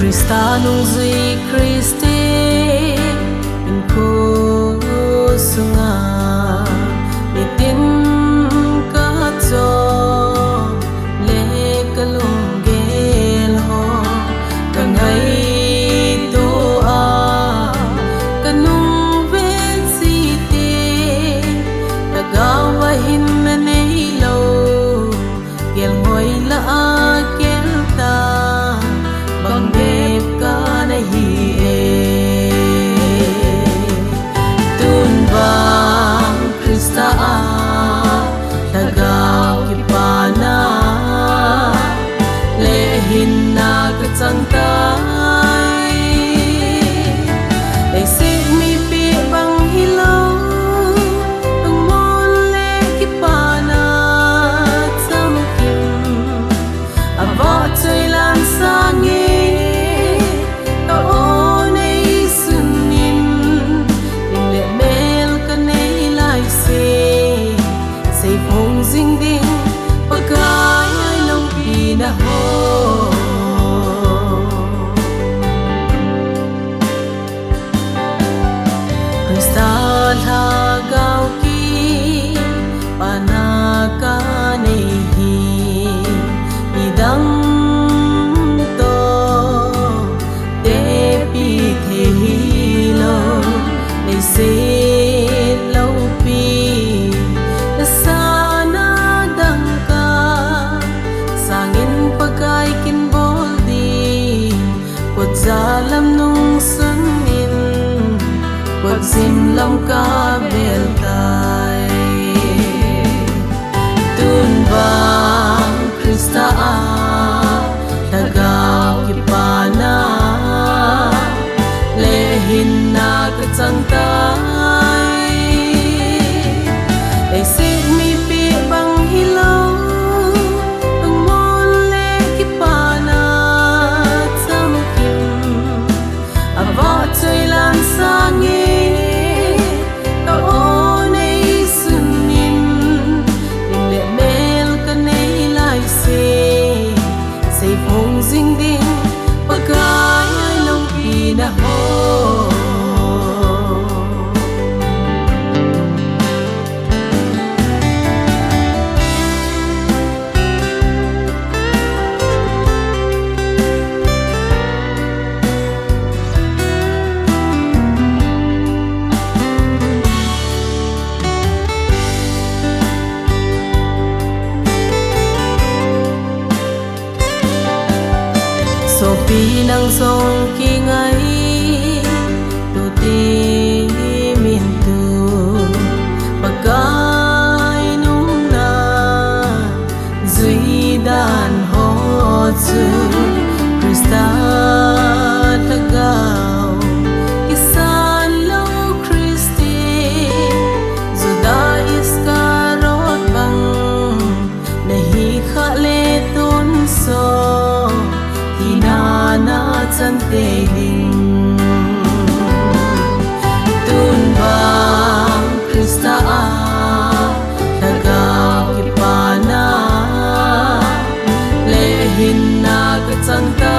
Krista nung zui Kristi in ko sunga itin ka cho le kalung gel ho kangai to a kanung ven si te tagawa hin na nei lo gel ngoi la a kel ta bang đẹp ka nahi e tun bang Krista a tagaw ki pana le hin na ka chang tai e se mi pi bang hilo tung mon le ki pana cham kim ava choi lan sang e ding ding pagai ai long pi na ho Krista la gao ki panaka nei hi idang to te pi the hi lo nei se lo pi zalam nung sangin quật zim lam ka bel tai tun bang Krista a tagaw ki pana le hin na ka chang tai e se mi pi bang hilo sang e ta o nei sunin ding le mel ka nei lai se phong ding ding pagai ai long pi na ho so pi nang song ki ngai tu ti min tu pagai nung na zui dan ho chu Krista tagaw kisan lo Kristi Judas Iskarot bang nahi kha le ton so na chan te ding tun bang Krista a tagaw ki pana le hin na ka chang ta